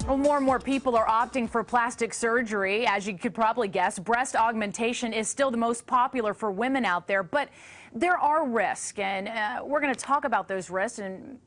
Well, more and more people are opting for plastic surgery. As you could probably guess, breast augmentation is still the most popular for women out there, but there are risks, and we're going to talk about those risks and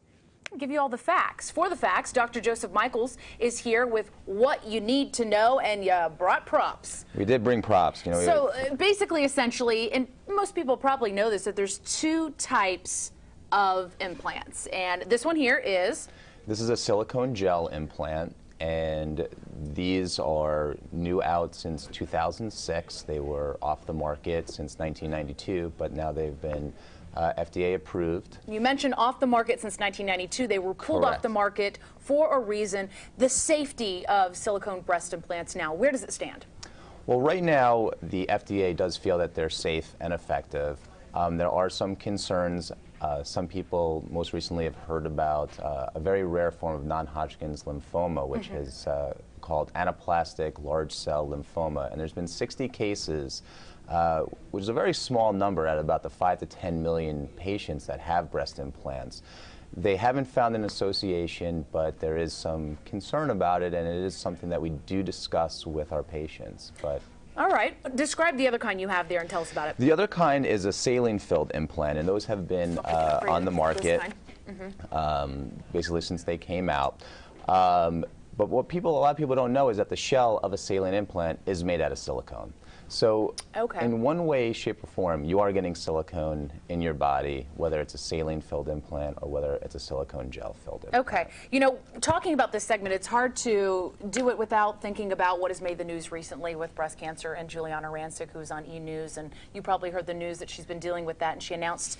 give you all the facts. For the facts, Dr. Joseph Michaels is here with what you need to know, and you brought props. We did bring props. You know, so basically, essentially, and most people probably know this, that there's two types of implants, and this one here is... This is a silicone gel implant, and these are new out since 2006. They were off the market since 1992, but now they've been FDA approved. You mentioned off the market since 1992. They were pulled off the market for a reason. The safety of silicone breast implants now, where does it stand? Well, right now, the FDA does feel that they're safe and effective. There are some concerns. Some people most recently have heard about a very rare form of non-Hodgkin's lymphoma, which is called anaplastic large cell lymphoma. And there's been 60 cases, which is a very small number at about the 5 to 10 million patients that have breast implants. They haven't found an association, but there is some concern about it, and it is something that we do discuss with our patients. All right. Describe the other kind you have there and tell us about it. The other kind is a saline-filled implant, and those have been on the market basically since they came out. But what a lot of people don't know is that the shell of a saline implant is made out of silicone. So in one way, shape, or form, you are getting silicone in your body, whether it's a saline-filled implant or whether it's a silicone gel-filled implant. Okay. You know, talking about this segment, it's hard to do it without thinking about what has made the news recently with breast cancer and Juliana Rancic, who's on E! News, and you probably heard the news that she's been dealing with that, and she announced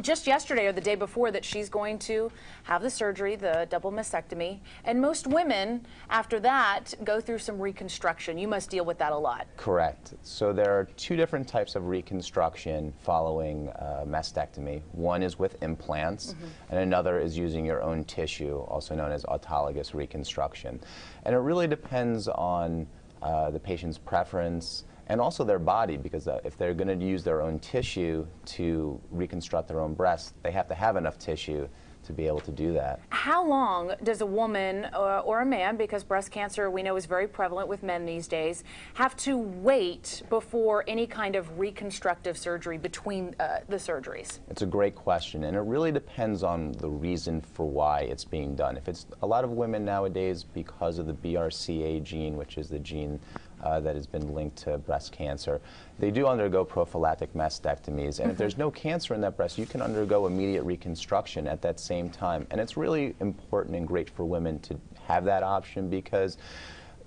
just yesterday or the day before that she's going to have the surgery, the double mastectomy, and most women, after that, go through some reconstruction. You must deal with that a lot. Correct. So there are two different types of reconstruction following mastectomy. One is with implants, and another is using your own tissue, also known as autologous reconstruction. And it really depends on the patient's preference and also their body, because if they're going to use their own tissue to reconstruct their own breast, they have to have enough tissue to be able to do that. How long does a woman or a man, because breast cancer we know is very prevalent with men these days, have to wait before any kind of reconstructive surgery between the surgeries? It's a great question, and it really depends on the reason for why it's being done. If it's a lot of women nowadays because of the BRCA gene, which is the gene that has been linked to breast cancer, they do undergo prophylactic mastectomies, and if there's no cancer in that breast, you can undergo immediate reconstruction at that same time. And it's really important and great for women to have that option because,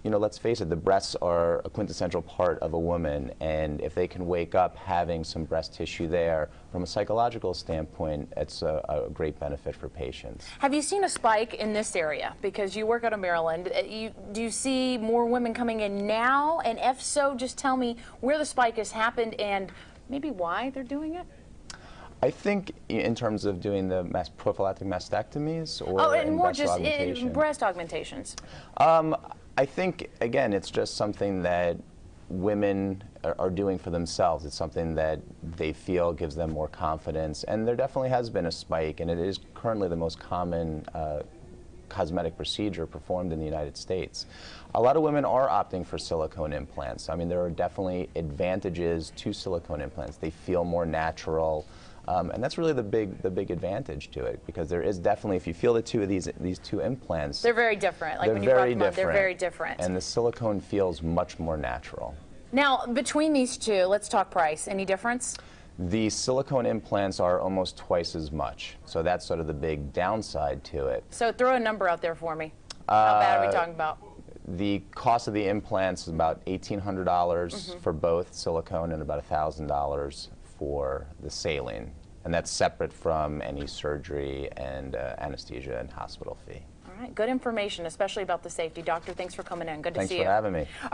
you know, let's face it, the breasts are a quintessential part of a woman, and if they can wake up having some breast tissue there, from a psychological standpoint, it's a great benefit for patients. Have you seen a spike in this area? Because you work out of Maryland. Do you see more women coming in now? And if so, just tell me where the spike has happened and maybe why they're doing it? I think in terms of doing the prophylactic mastectomies or and more breast just augmentation. in breast augmentations. I think, again, it's just something that women are doing for themselves. It's something that they feel gives them more confidence, and there definitely has been a spike, and it is currently the most common cosmetic procedure performed in the United States. A lot of women are opting for silicone implants. I mean, there are definitely advantages to silicone implants. They feel more natural. And that's really the big advantage to it, because there is definitely, if you feel the two of these two implants, they're very different. Like they're when you brought very them up, different. they're very different. And the silicone feels much more natural. Now, between these two, let's talk price. Any difference? The silicone implants are almost twice as much, so that's sort of the big downside to it. So throw a number out there for me. How bad are we talking about? The cost of the implants is about $1,800 for both silicone and about $1,000 for the saline. And that's separate from any surgery and anesthesia and hospital fee. All right, good information, especially about the safety. Doctor, thanks for coming in. Good to see you. Thanks for having me. All right.